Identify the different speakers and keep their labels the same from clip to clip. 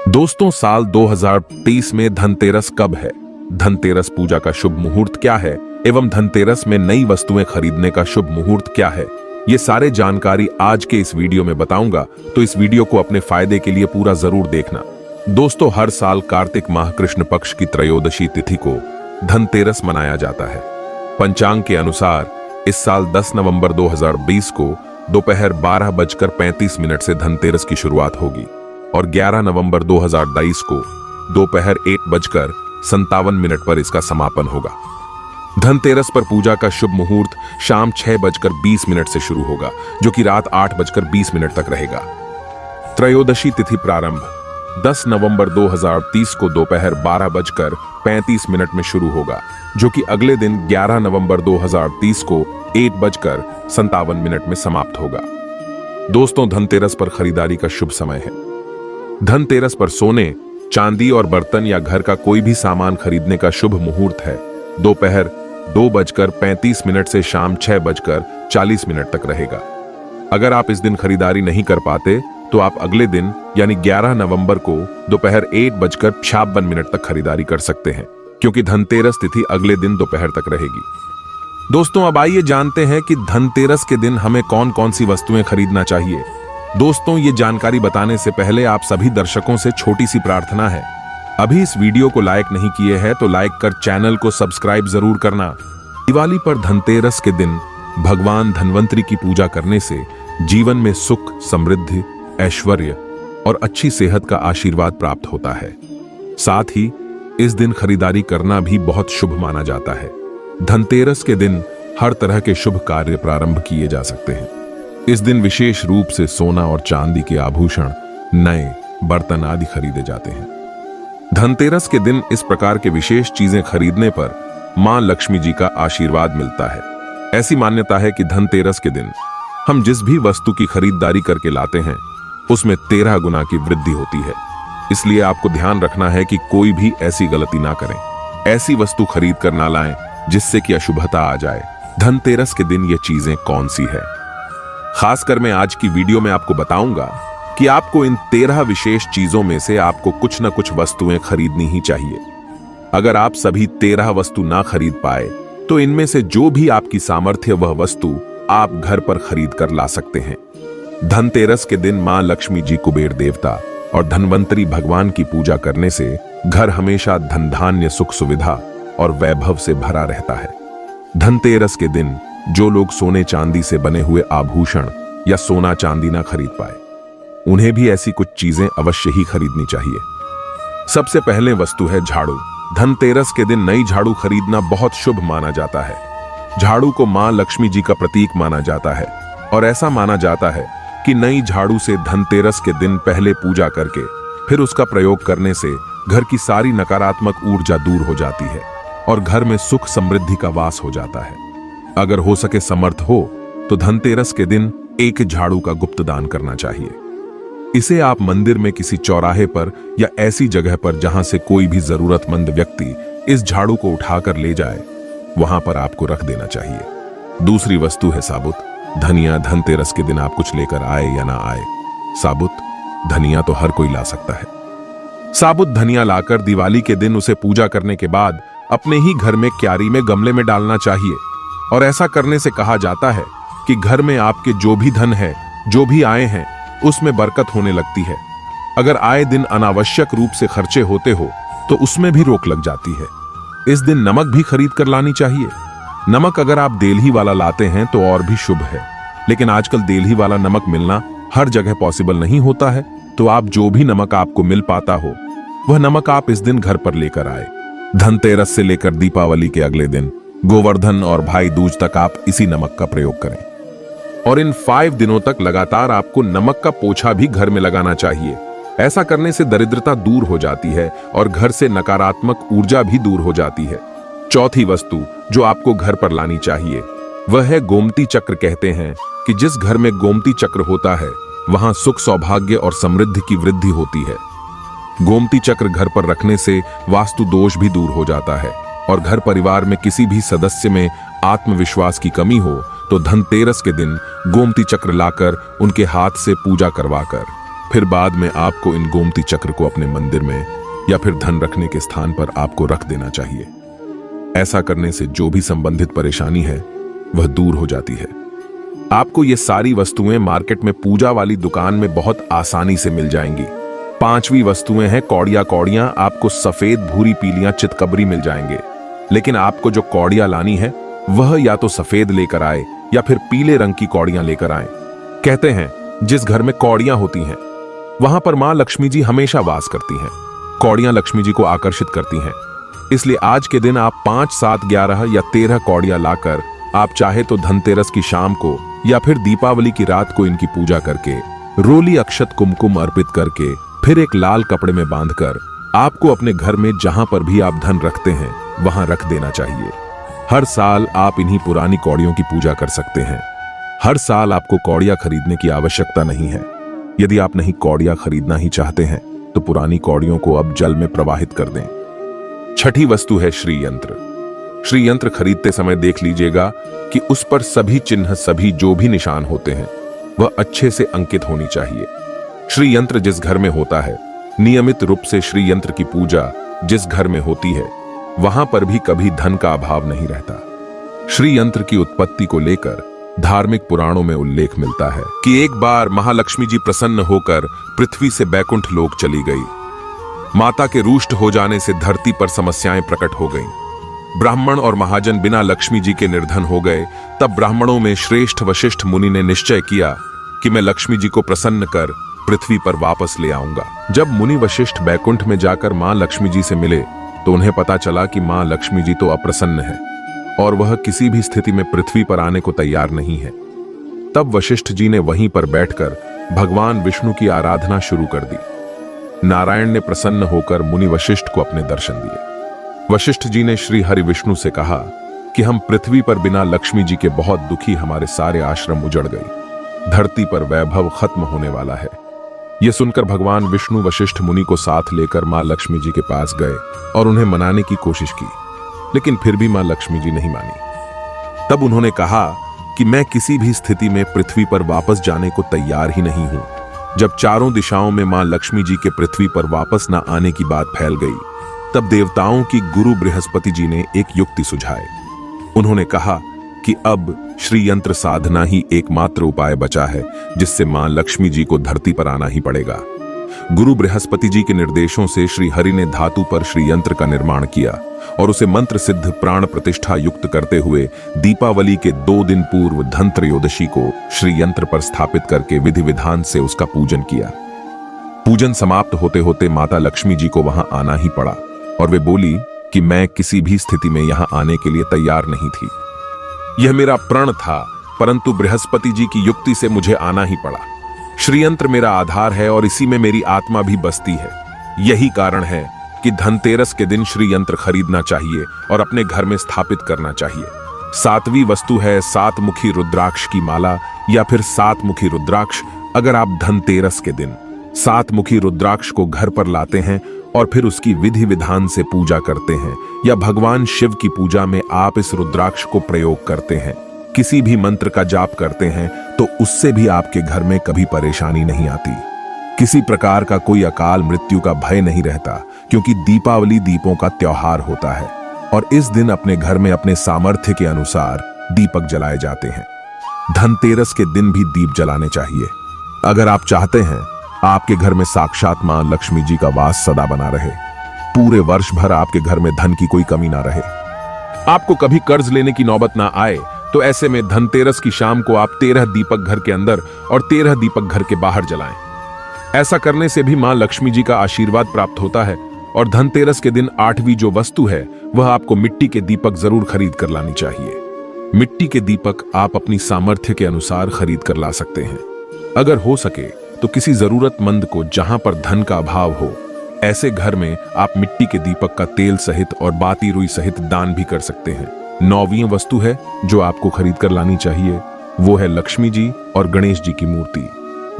Speaker 1: दोस्तों, साल 2023 में धनतेरस कब है? धनतेरस पूजा का शुभ मुहूर्त क्या है एवं धनतेरस में नई वस्तुएं खरीदने का शुभ मुहूर्त क्या है, ये सारे जानकारी आज के इस वीडियो में बताऊंगा, तो इस वीडियो को अपने फायदे के लिए पूरा जरूर देखना। दोस्तों, हर साल कार्तिक माह कृष्ण पक्ष की त्रयोदशी तिथि को धनतेरस मनाया जाता है। पंचांग के अनुसार इस साल 10 नवंबर 2020 को दोपहर 12:35 से धनतेरस की शुरुआत होगी और 11 नवंबर 2022 को दोपहर 1:57 पर इसका समापन होगा। धनतेरस पर पूजा का शुभ मुहूर्त शाम 6:20 से शुरू होगा, जो कि रात 8:20 तक रहेगा। त्रयोदशी तिथि प्रारंभ 10 नवंबर 2030 को दोपहर 12:35 में शुरू होगा, जो कि अगले दिन 11 नवंबर 2030 को 1:57 में समाप्त होगा। दोस्तों, धनतेरस पर खरीदारी का शुभ समय है। धनतेरस पर सोने, चांदी और बर्तन या घर का कोई भी सामान खरीदने का शुभ मुहूर्त है। दोपहर 2:35 से शाम 6:40 तक रहेगा। अगर आप इस दिन खरीदारी नहीं कर पाते तो आप अगले दिन यानी 11 नवंबर को दोपहर 1:56 तक खरीदारी कर सकते हैं, क्योंकि धनतेरस तिथि अगले दिन दोपहर तक रहेगी। दोस्तों, अब आइए जानते हैं कि धनतेरस के दिन हमें कौन कौन सी वस्तुएं खरीदना चाहिए। दोस्तों, ये जानकारी बताने से पहले आप सभी दर्शकों से छोटी सी प्रार्थना है। अभी इस वीडियो को लाइक नहीं किए हैं तो लाइक कर चैनल को सब्सक्राइब जरूर करना। दिवाली पर धनतेरस के दिन भगवान धन्वंतरी की पूजा करने से जीवन में सुख, समृद्धि, ऐश्वर्य और अच्छी सेहत का आशीर्वाद प्राप्त होता है। साथ ही इस दिन खरीदारी करना भी बहुत शुभ माना जाता है। धनतेरस के दिन हर तरह के शुभ कार्य प्रारंभ किए जा सकते हैं। इस दिन विशेष रूप से सोना और चांदी के आभूषण, नए बर्तन आदि खरीदे जाते हैं। धनतेरस के दिन इस प्रकार के विशेष चीजें खरीदने पर मां लक्ष्मी जी का आशीर्वाद मिलता है। ऐसी मान्यता है कि धनतेरस के दिन हम जिस भी वस्तु की खरीदारी करके लाते हैं उसमें 13 गुना की वृद्धि होती है। इसलिए आपको ध्यान रखना है कि कोई भी ऐसी गलती ना करें। ऐसी वस्तु खरीद कर ना लाएं जिससे कि अशुभता आ जाए। धनतेरस के दिन ये चीजें कौन सी है? खासकर मैं आज की वीडियो में आपको बताऊंगा कि आपको इन 13 विशेष चीजों में से आपको कुछ न कुछ वस्तुएं खरीदनी ही चाहिए। अगर आप सभी 13 वस्तु ना खरीद पाए तो इनमें से जो भी आपकी सामर्थ्य वह वस्तु आप घर पर खरीद कर ला सकते हैं। धनतेरस के दिन मां लक्ष्मी जी, कुबेर देवता और धन्वंतरी भगवान की पूजा करने से घर हमेशा धन धान्य, सुख सुविधा और वैभव से भरा रहता है। धनतेरस के दिन जो लोग सोने चांदी से बने हुए आभूषण या सोना चांदी ना खरीद पाए, उन्हें भी ऐसी कुछ चीजें अवश्य ही खरीदनी चाहिए। सबसे पहले वस्तु है झाड़ू। धनतेरस के दिन नई झाड़ू खरीदना बहुत शुभ माना जाता है। झाड़ू को मां लक्ष्मी जी का प्रतीक माना जाता है और ऐसा माना जाता है कि नई झाड़ू से धनतेरस के दिन पहले पूजा करके फिर उसका प्रयोग करने से घर की सारी नकारात्मक ऊर्जा दूर हो जाती है और घर में सुख समृद्धि का वास हो जाता है। अगर हो सके समर्थ हो तो धनतेरस के दिन एक झाड़ू का गुप्त दान करना चाहिए। इसे आप मंदिर में किसी चौराहे पर या ऐसी जगह पर जहां से कोई भी जरूरतमंद व्यक्ति इस झाड़ू को उठाकर ले जाए, वहां पर आपको रख देना चाहिए। दूसरी वस्तु है साबुत धनिया। धनतेरस के दिन आप कुछ लेकर आए या ना आए, साबुत धनिया तो हर कोई ला सकता है। साबुत धनिया लाकर दिवाली के दिन उसे पूजा करने के बाद अपने ही घर में क्यारी में गमले में डालना चाहिए। और ऐसा करने से कहा जाता है कि घर में आपके जो भी धन है, जो भी आए हैं, उसमें बरकत होने लगती है। अगर आए दिन अनावश्यक रूप से खर्चे होते हो तो उसमें भी रोक लग जाती है। इस दिन नमक भी खरीद कर लानी चाहिए। नमक अगर आप देलही वाला लाते हैं तो और भी शुभ है, लेकिन आजकल देलही वाला नमक मिलना हर जगह पॉसिबल नहीं होता है, तो आप जो भी नमक आपको मिल पाता हो वह नमक आप इस दिन घर पर लेकर आए। धनतेरस से लेकर दीपावली के अगले दिन गोवर्धन और भाई दूज तक आप इसी नमक का प्रयोग करें और इन 5 दिनों तक लगातार आपको नमक का पोछा भी घर में लगाना चाहिए। ऐसा करने से दरिद्रता दूर हो जाती है और घर से नकारात्मक ऊर्जा भी दूर हो जाती है। चौथी वस्तु जो आपको घर पर लानी चाहिए वह है गोमती चक्र। कहते हैं कि जिस घर में गोमती चक्र होता है वहां सुख, सौभाग्य और समृद्धि की वृद्धि होती है। गोमती चक्र घर पर रखने से वास्तु दोष भी दूर हो जाता है और घर परिवार में किसी भी सदस्य में आत्मविश्वास की कमी हो तो धनतेरस के दिन गोमती चक्र लाकर उनके हाथ से पूजा करवाकर फिर बाद में आपको इन गोमती चक्र को अपने मंदिर में या फिर धन रखने के स्थान पर आपको रख देना चाहिए। ऐसा करने से जो भी संबंधित परेशानी है वह दूर हो जाती है। आपको ये सारी वस्तुएं मार्केट में पूजा वाली दुकान में बहुत आसानी से मिल जाएंगी। 5वीं वस्तुएं हैं कौड़ियां। कौड़ियां आपको सफेद, भूरी, पीलियां, चितकबरी मिल जाएंगे। लेकिन आपको जो कौड़ियां लानी है वह या तो सफेद लेकर आए या फिर पीले रंग की कौड़ियां लेकर आए। कहते हैं जिस घर में कौड़ियां होती हैं वहां पर मां लक्ष्मी जी हमेशा वास करती हैं। कौड़ियां लक्ष्मी जी को आकर्षित करती हैं। इसलिए आज के दिन आप 5, 7, 11 या 13 कौड़ियां लाकर आप चाहे तो धनतेरस की शाम को या फिर दीपावली की रात को इनकी पूजा करके रोली, अक्षत, कुमकुम अर्पित करके फिर एक लाल कपड़े में बांधकर आपको अपने घर में जहां पर भी आप धन रखते हैं वहां रख देना चाहिए। हर साल आप इन्हीं पुरानी कौड़ियों की पूजा कर सकते हैं। हर साल आपको कौड़ियां खरीदने की आवश्यकता नहीं है। यदि आप नहीं कौड़ियां खरीदना ही चाहते हैं तो पुरानी कौड़ियों को अब जल में प्रवाहित कर दें। छठी वस्तु है श्री यंत्र। श्री यंत्र खरीदते समय देख लीजिएगा कि उस पर सभी चिन्ह, सभी जो भी निशान होते हैं वह अच्छे से अंकित होनी चाहिए। श्री यंत्र जिस घर में होता है, नियमित रूप से श्री यंत्र की पूजा जिस घर में होती है वहां पर भी कभी धन का अभाव नहीं रहता। श्री यंत्र की उत्पत्ति को लेकर धार्मिक पुराणों में उल्लेख मिलता है कि एक बार महालक्ष्मी जी प्रसन्न होकर पृथ्वी से बैकुंठ लोक चली गई। माता के रुष्ट हो जाने से धरती पर समस्याएं प्रकट हो गईं। ब्राह्मण और महाजन बिना लक्ष्मी जी के निर्धन हो गए। तब ब्राह्मणों में श्रेष्ठ वशिष्ठ मुनि ने निश्चय किया कि मैं लक्ष्मी जी को प्रसन्न कर पृथ्वी पर वापस ले आऊंगा। जब मुनि वशिष्ठ बैकुंठ में जाकर मां लक्ष्मी जी से मिले तो उन्हें पता चला कि मां लक्ष्मी जी तो अप्रसन्न है और वह किसी भी स्थिति में पृथ्वी पर आने को तैयार नहीं है। तब वशिष्ठ जी ने वहीं पर बैठकर भगवान विष्णु की आराधना शुरू कर दी। नारायण ने प्रसन्न होकर मुनि वशिष्ठ को अपने दर्शन दिए। वशिष्ठ जी ने श्री हरि विष्णु से कहा कि हम पृथ्वी पर बिना लक्ष्मी जी के बहुत दुखी, हमारे सारे आश्रम उजड़ गए, धरती पर वैभव खत्म होने वाला है। यह सुनकर भगवान विष्णु वशिष्ठ मुनि को साथ लेकर मां लक्ष्मी जी के पास गए और उन्हें मनाने की कोशिश की, लेकिन फिर भी मां लक्ष्मी जी नहीं मानी। तब उन्होंने कहा कि मैं किसी भी स्थिति में पृथ्वी पर वापस जाने को तैयार ही नहीं हूं। जब चारों दिशाओं में मां लक्ष्मी जी के पृथ्वी पर वापस न आने की बात फैल गई, तब देवताओं की गुरु बृहस्पति जी ने एक युक्ति सुझाई। उन्होंने कहा कि अब श्री यंत्र साधना ही एकमात्र उपाय बचा है जिससे मां लक्ष्मी जी को धरती पर आना ही पड़ेगा। गुरु बृहस्पति जी के निर्देशों से श्री हरि ने धातु पर श्री यंत्र का निर्माण किया और उसे मंत्र सिद्ध प्राण प्रतिष्ठा युक्त करते हुए दीपावली के 2 दिन पूर्व धनत्रयोदशी को श्री यंत्र पर स्थापित करके विधि विधान से उसका पूजन किया। पूजन समाप्त होते होते माता लक्ष्मी जी को वहां आना ही पड़ा और वे बोली कि मैं किसी भी स्थिति में यहां आने के लिए तैयार नहीं थी। यह मेरा प्रण था, परंतु बृहस्पति जी की युक्ति से मुझे आना ही पड़ा। श्रीयंत्र मेरा आधार है और इसी में मेरी आत्मा भी बसती है। यही कारण है कि धनतेरस के दिन श्रीयंत्र खरीदना चाहिए और अपने घर में स्थापित करना चाहिए। 7वीं वस्तु है 7 मुखी रुद्राक्ष की माला या फिर 7 मुखी रुद्राक्ष। अगर आप धनतेरस के दिन 7 मुखी रुद्राक्ष को घर पर लाते हैं और फिर उसकी विधि विधान से पूजा करते हैं या भगवान शिव की पूजा में आप इस रुद्राक्ष को प्रयोग करते हैं, किसी भी मंत्र का जाप करते हैं, तो उससे भी आपके घर में कभी परेशानी नहीं आती। किसी प्रकार का कोई अकाल मृत्यु का भय नहीं रहता, क्योंकि दीपावली दीपों का त्योहार होता है और इस दिन अपने घर में अपने सामर्थ्य के अनुसार दीपक जलाए जाते हैं। धनतेरस के दिन भी दीप जलाने चाहिए। अगर आप चाहते हैं आपके घर में साक्षात मां लक्ष्मी जी का वास सदा बना रहे, पूरे वर्ष भर आपके घर में धन की कोई कमी ना रहे, आपको कभी कर्ज लेने की नौबत ना आए, तो ऐसे में धनतेरस की शाम को आप 13 दीपक घर के अंदर और 13 दीपक घर के बाहर जलाएं। ऐसा करने से भी मां लक्ष्मी जी का आशीर्वाद प्राप्त होता है। और धनतेरस के दिन 8वीं जो वस्तु है वह आपको मिट्टी के दीपक जरूर खरीद कर लानी चाहिए। मिट्टी के दीपक आप अपनी सामर्थ्य के अनुसार खरीद कर ला सकते हैं। अगर हो सके तो किसी जरूरतमंद को जहां पर धन का अभाव हो, ऐसे घर में आप मिट्टी के दीपक का तेल सहित और बाती रुई सहित दान भी कर सकते हैं। 9वीं वस्तु है जो आपको खरीद कर लानी चाहिए, वो है लक्ष्मी जी और गणेश जी की मूर्ति।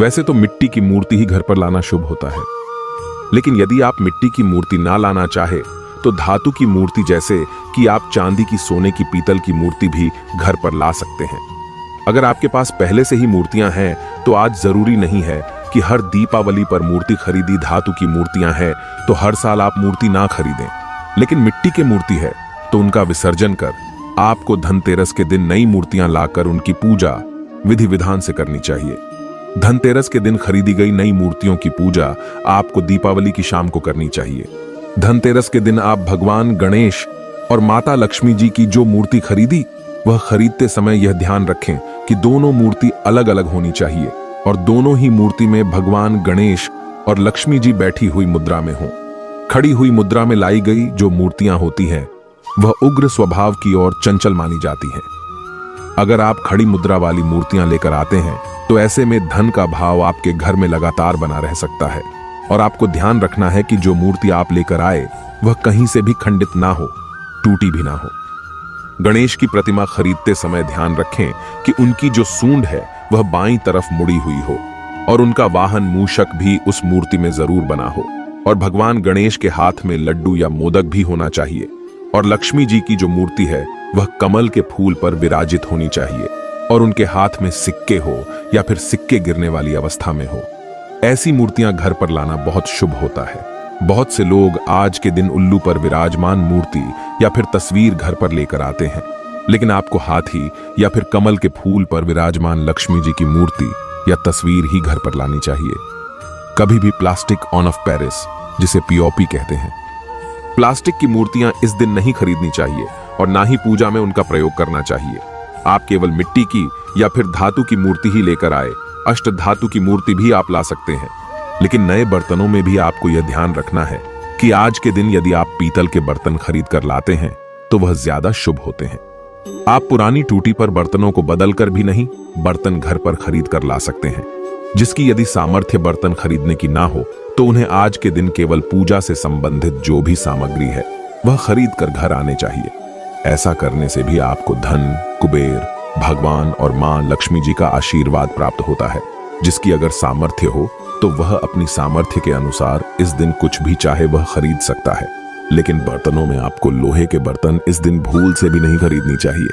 Speaker 1: वैसे तो मिट्टी की मूर्ति ही घर पर लाना शुभ होता है, लेकिन यदि आप मिट्टी की मूर्ति ना लाना चाहे तो धातु की मूर्ति, जैसे कि आप चांदी की, सोने की, पीतल की मूर्ति भी घर पर ला सकते हैं। अगर आपके पास पहले से ही मूर्तियां हैं तो आज जरूरी नहीं है कि हर दीपावली पर मूर्ति खरीदी धातु की मूर्तियां हैं तो हर साल आप मूर्ति ना खरीदें, लेकिन मिट्टी की मूर्ति है तो उनका विसर्जन कर आपको धनतेरस के दिन नई मूर्तियां लाकर उनकी पूजा विधि विधान से करनी चाहिए। धनतेरस के दिन खरीदी गई नई मूर्तियों की पूजा आपको दीपावली की शाम को करनी चाहिए। धनतेरस के दिन आप भगवान गणेश और माता लक्ष्मी जी की जो मूर्ति खरीदी वह खरीदते समय यह ध्यान रखें कि दोनों मूर्ति अलग अलग होनी चाहिए और दोनों ही मूर्ति में भगवान गणेश और लक्ष्मी जी बैठी हुई मुद्रा में हो। खड़ी हुई मुद्रा में लाई गई जो मूर्तियां होती हैं वह उग्र स्वभाव की और चंचल मानी जाती हैं। अगर आप खड़ी मुद्रा वाली मूर्तियां लेकर आते हैं तो ऐसे में धन का भाव आपके घर में लगातार बना रह सकता है और आपको ध्यान रखना है कि जो मूर्ति आप लेकर आए वह कहीं से भी खंडित ना हो, टूटी भी ना हो। गणेश की प्रतिमा खरीदते समय ध्यान रखें कि उनकी जो सूंड है वह बाईं तरफ मुड़ी हुई हो और उनका वाहन मूषक भी उस मूर्ति में जरूर बना हो और भगवान गणेश के हाथ में लड्डू या मोदक भी होना चाहिए और लक्ष्मी जी की जो मूर्ति है वह कमल के फूल पर विराजित होनी चाहिए और उनके हाथ में सिक्के हो या फिर सिक्के गिरने वाली अवस्था में हो। ऐसी मूर्तियां घर पर लाना बहुत शुभ होता है। बहुत से लोग आज के दिन उल्लू पर विराजमान मूर्ति या फिर तस्वीर घर पर लेकर आते हैं, लेकिन आपको हाथी या फिर कमल के फूल पर विराजमान लक्ष्मी जी की मूर्ति या तस्वीर ही घर पर लानी चाहिए। कभी भी प्लास्टिक ऑन ऑफ पेरिस, जिसे पीओपी कहते हैं, प्लास्टिक की मूर्तियां इस दिन नहीं खरीदनी चाहिए और ना ही पूजा में उनका प्रयोग करना चाहिए। आप केवल मिट्टी की या फिर धातु की मूर्ति ही लेकर आए। अष्ट धातु की मूर्ति भी आप ला सकते हैं, लेकिन नए बर्तनों में भी आपको यह ध्यान रखना है कि आज के दिन यदि आप पीतल के बर्तन खरीद कर लाते हैं तो वह ज्यादा शुभ होते हैं। आप पुरानी टूटी पर बर्तनों को बदलकर भी नहीं, बर्तन घर पर खरीद कर ला सकते हैं। जिसकी यदि सामर्थ्य बर्तन खरीदने की ना हो तो उन्हें आज के दिन केवल पूजा से संबंधित जो भी सामग्री है वह खरीद कर घर आने चाहिए। ऐसा करने से भी आपको धन, कुबेर, भगवान और मां लक्ष्मी जी का आशीर्वाद प्राप्त होता है। जिसकी अगर सामर्थ्य हो तो वह अपनी सामर्थ्य के अनुसार इस दिन कुछ भी चाहे वह खरीद सकता है, लेकिन बर्तनों में आपको लोहे के बर्तन इस दिन भूल से भी नहीं खरीदनी चाहिए।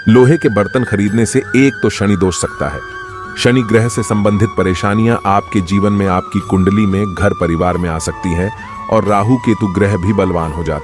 Speaker 1: लोहे के बर्तन खरीदने से एक तो शनि दोष सकता है। शनि ग्रह से संबंधित परेशानियां आपके जीवन में, आपकी कुंडली में, घर परिवार में आ सकती हैं और राहु केतु ग्रह भी बलवान हो जाते हैं।